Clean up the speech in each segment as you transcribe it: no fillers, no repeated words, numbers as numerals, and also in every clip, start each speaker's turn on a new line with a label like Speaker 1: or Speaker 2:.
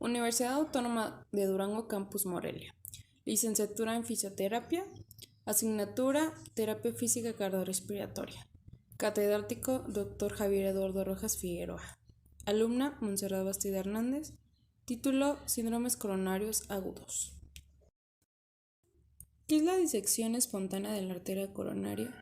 Speaker 1: Universidad Autónoma de Durango Campus Morelia. Licenciatura en Fisioterapia. Asignatura Terapia Física Cardiorrespiratoria. Catedrático Dr. Javier Eduardo Rojas Figueroa. Alumna Montserrat Bastida Hernández. Título Síndromes coronarios agudos. ¿Qué es la disección espontánea de la arteria coronaria?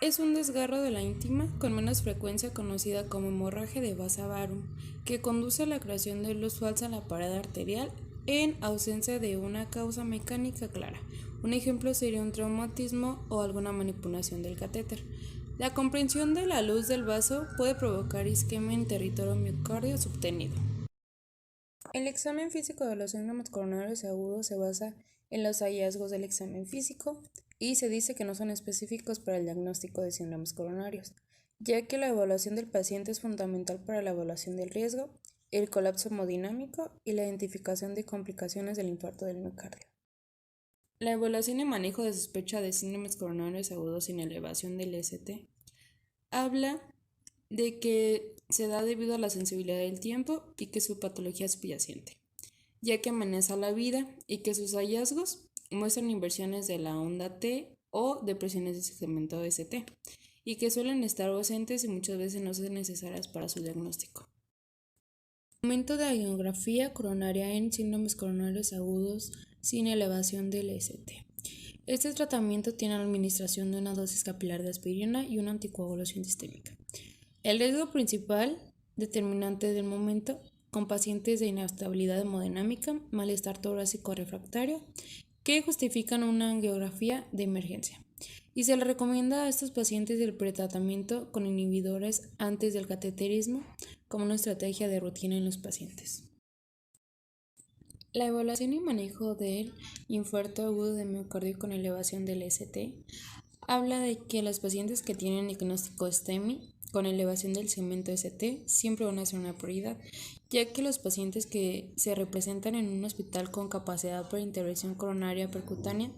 Speaker 1: Es un desgarro de la íntima con menos frecuencia conocida como hemorragia de vasa varum, que conduce a la creación de luz falsa en la pared arterial en ausencia de una causa mecánica clara. Un ejemplo sería un traumatismo o alguna manipulación del catéter. La comprensión de la luz del vaso puede provocar isquemia en territorio miocardio subtenido. El examen físico de los síndromes coronarios agudos se basa en los hallazgos del examen físico y se dice que no son específicos para el diagnóstico de síndromes coronarios, ya que la evaluación del paciente es fundamental para la evaluación del riesgo, el colapso hemodinámico y la identificación de complicaciones del infarto del miocardio. La evaluación y manejo de sospecha de síndromes coronarios agudos sin elevación del ST habla de que se da debido a la sensibilidad del tiempo y que su patología es subyacente, ya que amenaza la vida y que sus hallazgos muestran inversiones de la onda T o depresiones de segmento ST, y que suelen estar ausentes y muchas veces no son necesarias para su diagnóstico. Aumento de angiografía coronaria en síndromes coronarios agudos sin elevación del ST. Este tratamiento tiene la administración de una dosis capilar de aspirina y una anticoagulación sistémica. El riesgo principal, determinante del momento, con pacientes de inestabilidad hemodinámica, malestar torácico refractario, que justifican una angiografía de emergencia. Y se le recomienda a estos pacientes el pretratamiento con inhibidores antes del cateterismo como una estrategia de rutina en los pacientes. La evaluación y manejo del infarto agudo de miocardio con elevación del ST habla de que los pacientes que tienen diagnóstico STEMI con elevación del segmento ST siempre van a ser una prioridad, ya que los pacientes que se representan en un hospital con capacidad para intervención coronaria percutánea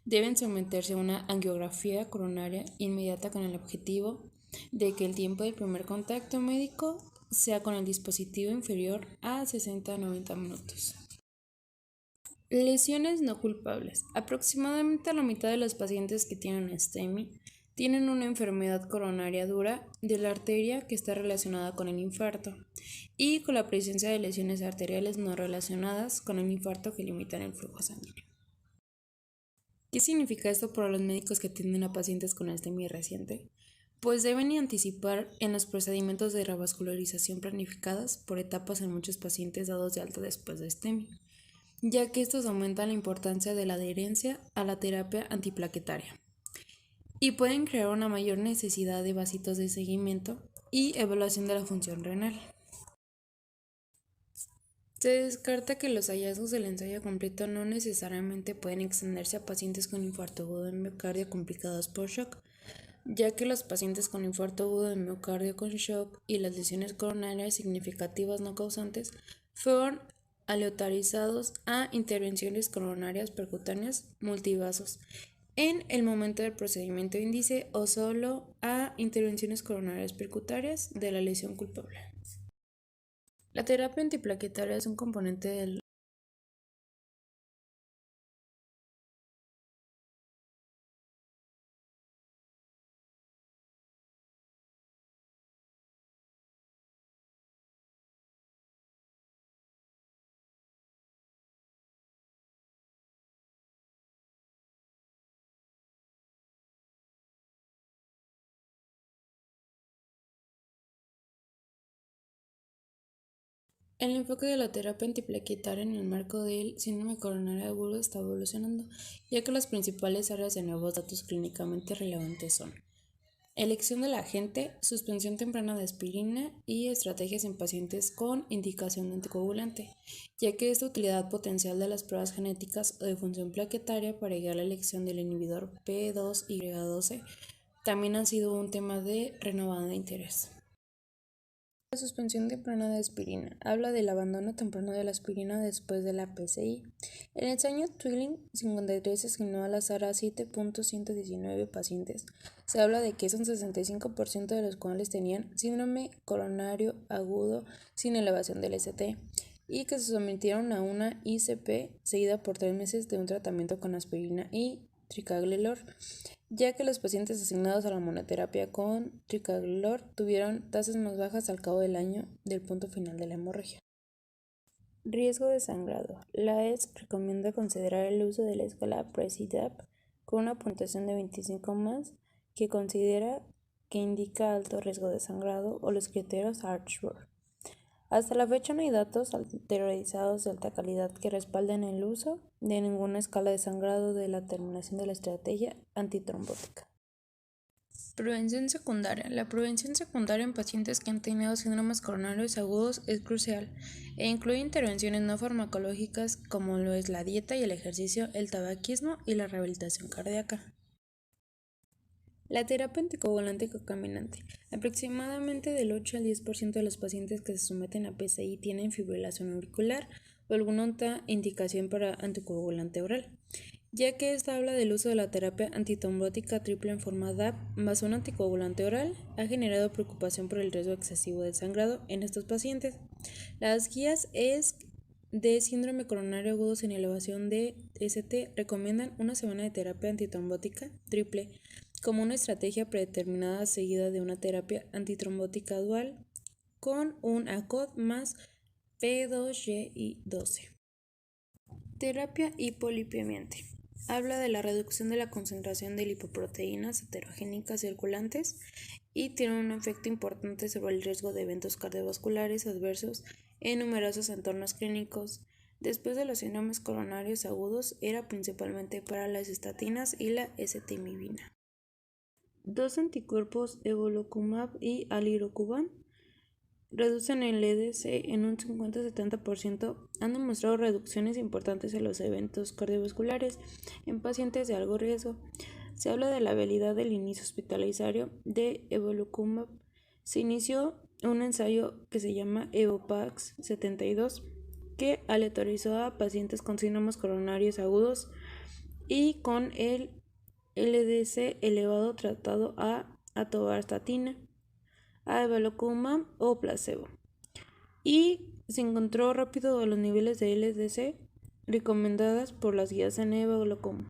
Speaker 1: deben someterse a una angiografía coronaria inmediata con el objetivo de que el tiempo del primer contacto médico sea con el dispositivo inferior a 60 a 90 minutos. Lesiones no culpables. Aproximadamente la mitad de los pacientes que tienen STEMI tienen una enfermedad coronaria dura de la arteria que está relacionada con el infarto y con la presencia de lesiones arteriales no relacionadas con el infarto que limitan el flujo sanguíneo. ¿Qué significa esto para los médicos que atienden a pacientes con STEMI reciente? Pues deben anticipar en los procedimientos de revascularización planificadas por etapas en muchos pacientes dados de alta después de STEMI, ya que estos aumentan la importancia de la adherencia a la terapia antiplaquetaria y pueden crear una mayor necesidad de vasitos de seguimiento y evaluación de la función renal. Se descarta que los hallazgos del ensayo completo no necesariamente pueden extenderse a pacientes con infarto agudo de miocardio complicados por shock, ya que los pacientes con infarto agudo de miocardio con shock y las lesiones coronarias significativas no causantes fueron aleatorizados a intervenciones coronarias percutáneas multivasos en el momento del procedimiento índice o solo a intervenciones coronarias percutarias de la lesión culpable. La terapia antiplaquetaria es un componente del El enfoque de la terapia antiplaquetaria en el marco del síndrome coronario agudo está evolucionando, ya que las principales áreas de nuevos datos clínicamente relevantes son elección del agente, suspensión temprana de aspirina y estrategias en pacientes con indicación de anticoagulante, ya que esta utilidad potencial de las pruebas genéticas o de función plaquetaria para guiar la elección del inhibidor P2Y12 también han sido un tema de renovado interés. La suspensión temprana de aspirina habla del abandono temprano de la aspirina después de la PCI. El ensayo Twilling 53 asignó al azar a 7.119 pacientes. Se habla de que un 65% de los cuales tenían síndrome coronario agudo sin elevación del ST. y que se sometieron a una ICP seguida por 3 meses de un tratamiento con aspirina y ticagrelor, ya que los pacientes asignados a la monoterapia con ticagrelor tuvieron tasas más bajas al cabo del año del punto final de la hemorragia. Riesgo de sangrado. La ESC recomienda considerar el uso de la escala PRESIDAP con una puntuación de 25 más, que considera que indica alto riesgo de sangrado, o los criterios Archbold. Hasta la fecha no hay datos autorizados de alta calidad que respalden el uso de ninguna escala de sangrado de la terminación de la estrategia antitrombótica. Prevención secundaria. La prevención secundaria en pacientes que han tenido síndromes coronarios agudos es crucial e incluye intervenciones no farmacológicas como lo es la dieta y el ejercicio, el tabaquismo y la rehabilitación cardíaca. La terapia anticoagulante concomitante. Aproximadamente del 8 al 10% de los pacientes que se someten a PCI tienen fibrilación auricular o alguna otra indicación para anticoagulante oral, ya que esta habla del uso de la terapia antitrombótica triple en forma DAP más un anticoagulante oral, ha generado preocupación por el riesgo excesivo de sangrado en estos pacientes. Las guías de síndrome coronario agudo sin elevación de ST recomiendan una semana de terapia antitrombótica triple como una estrategia predeterminada seguida de una terapia antitrombótica dual con un ACOD más P2GI12. Terapia hipolipemiante. Habla de la reducción de la concentración de lipoproteínas heterogénicas circulantes y tiene un efecto importante sobre el riesgo de eventos cardiovasculares adversos en numerosos entornos clínicos. Después de los síndromes coronarios agudos, era principalmente para las estatinas y la ezetimibe. Dos anticuerpos evolocumab y alirocumab reducen el EDC en un 50-70%, han demostrado reducciones importantes en los eventos cardiovasculares en pacientes de alto riesgo. Se habla de la habilidad del inicio hospitalario de evolocumab. Se inició un ensayo que se llama EVOPAX 72, que aleatorizó a pacientes con síndromes coronarios agudos y con el LDC elevado tratado a atorvastatina, a evolocumab o placebo, y se encontró rápido los niveles de LDC recomendadas por las guías en evolocumab.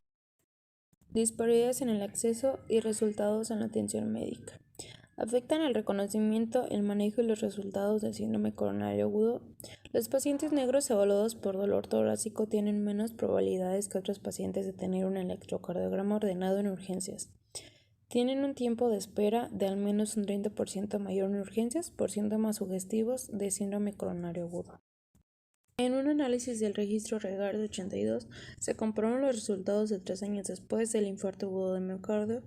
Speaker 1: Disparidades en el acceso y resultados en la atención médica. Afectan el reconocimiento, el manejo y los resultados del síndrome coronario agudo. Los pacientes negros evaluados por dolor torácico tienen menos probabilidades que otros pacientes de tener un electrocardiograma ordenado en urgencias. Tienen un tiempo de espera de al menos un 30% mayor en urgencias por síntomas sugestivos de síndrome coronario agudo. En un análisis del registro REGAR de 82, se compararon los resultados de 3 años después del infarto agudo de miocardio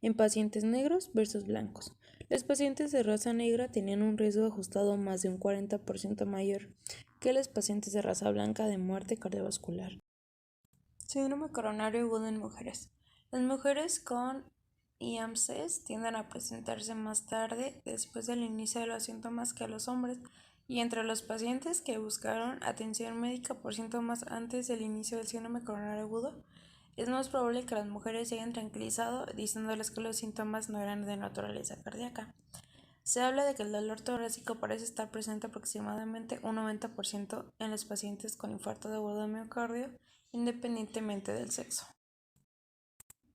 Speaker 1: en pacientes negros versus blancos. Los pacientes de raza negra tenían un riesgo ajustado más de un 40% mayor que los pacientes de raza blanca de muerte cardiovascular. Síndrome coronario agudo en mujeres. Las mujeres con IAMCs tienden a presentarse más tarde después del inicio de los síntomas que los hombres, y entre los pacientes que buscaron atención médica por síntomas antes del inicio del síndrome coronario agudo, es más probable que las mujeres se hayan tranquilizado diciéndoles que los síntomas no eran de naturaleza cardíaca. Se habla de que el dolor torácico parece estar presente aproximadamente un 90% en los pacientes con infarto agudo de miocardio, independientemente del sexo.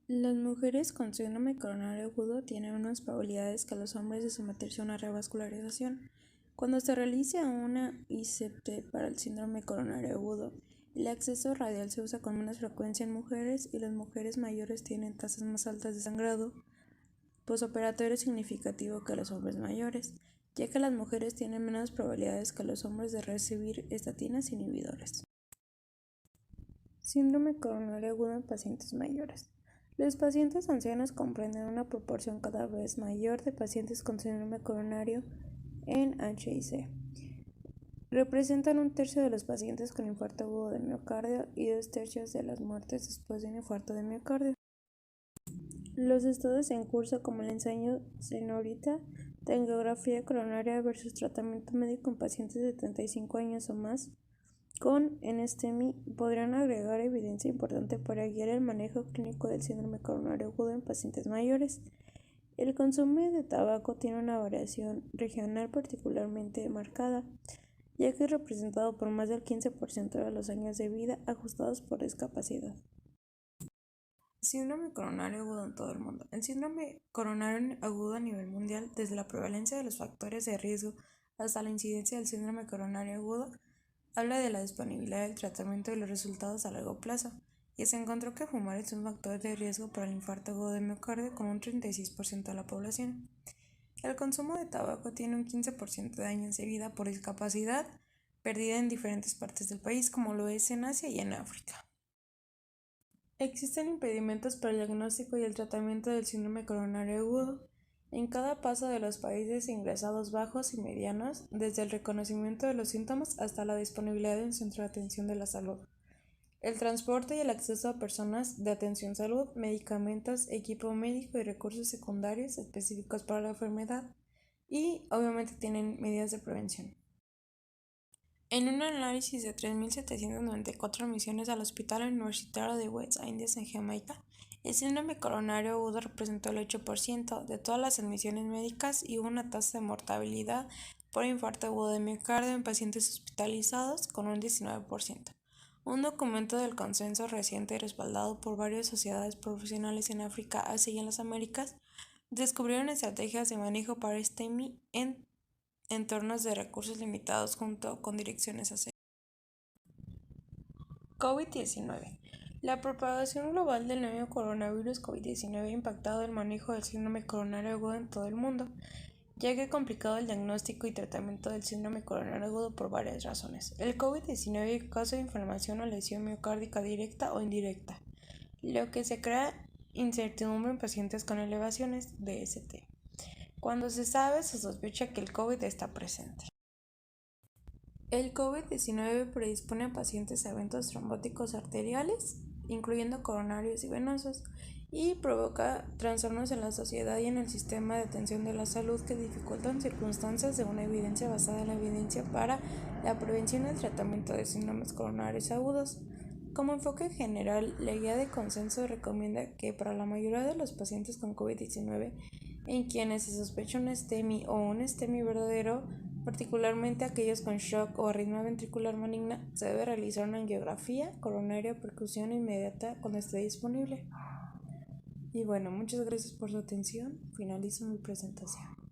Speaker 1: Las mujeres con síndrome coronario agudo tienen unas probabilidades que los hombres de someterse a una revascularización. Cuando se realiza una ICP para el síndrome coronario agudo, el acceso radial se usa con menos frecuencia en mujeres, y las mujeres mayores tienen tasas más altas de sangrado postoperatorio significativo que los hombres mayores, ya que las mujeres tienen menos probabilidades que los hombres de recibir estatinas inhibidores. Síndrome coronario agudo en pacientes mayores. Los pacientes ancianos comprenden una proporción cada vez mayor de pacientes con síndrome coronario en HIC. Representan un tercio de los pacientes con infarto agudo de miocardio y 2/3 de las muertes después de un infarto de miocardio. Los estudios en curso, como el ensayo Senorita de angiografía coronaria versus tratamiento médico en pacientes de 35 años o más con NSTEMI, podrían agregar evidencia importante para guiar el manejo clínico del síndrome coronario agudo en pacientes mayores. El consumo de tabaco tiene una variación regional particularmente marcada. ya que es representado por más del 15% de los años de vida ajustados por discapacidad. Síndrome coronario agudo en todo el mundo. El síndrome coronario agudo a nivel mundial, desde la prevalencia de los factores de riesgo hasta la incidencia del síndrome coronario agudo, habla de la disponibilidad del tratamiento y los resultados a largo plazo, y se encontró que fumar es un factor de riesgo para el infarto agudo de miocardio con un 36% de la población. El consumo de tabaco tiene un 15% de años de vida por discapacidad perdida en diferentes partes del país, como lo es en Asia y en África. Existen impedimentos para el diagnóstico y el tratamiento del síndrome coronario agudo en cada paso de los países ingresados bajos y medianos, desde el reconocimiento de los síntomas hasta la disponibilidad de un centro de atención de la salud, el transporte y el acceso a personas de atención salud, medicamentos, equipo médico y recursos secundarios específicos para la enfermedad, y obviamente tienen medidas de prevención. En un análisis de 3.794 admisiones al Hospital Universitario de West Indies en Jamaica, el síndrome coronario agudo representó el 8% de todas las admisiones médicas y hubo una tasa de mortalidad por infarto agudo de miocardio en pacientes hospitalizados con un 19%. Un documento del consenso reciente respaldado por varias sociedades profesionales en África, Asia y en las Américas descubrieron estrategias de manejo para STEMI en entornos de recursos limitados junto con direcciones a seguir. COVID-19. La propagación global del nuevo coronavirus COVID-19 ha impactado el manejo del síndrome coronario agudo en todo el mundo, ya que ha complicado el diagnóstico y tratamiento del síndrome coronario agudo por varias razones. El COVID-19 causa inflamación o lesión miocárdica directa o indirecta, lo que se crea incertidumbre en pacientes con elevaciones de ST. Cuando se sabe, se sospecha que el COVID está presente. El COVID-19 predispone a pacientes a eventos trombóticos arteriales, incluyendo coronarios y venosos, y provoca trastornos en la sociedad y en el sistema de atención de la salud que dificultan circunstancias de una evidencia basada en la evidencia para la prevención y el tratamiento de síndromes coronarios agudos. Como enfoque general, la guía de consenso recomienda que para la mayoría de los pacientes con COVID-19 en quienes se sospecha un STEMI o un STEMI verdadero, particularmente aquellos con shock o arritmia ventricular maligna, se debe realizar una angiografía coronaria percusión inmediata cuando esté disponible. Y bueno, muchas gracias por su atención. Finalizo mi presentación.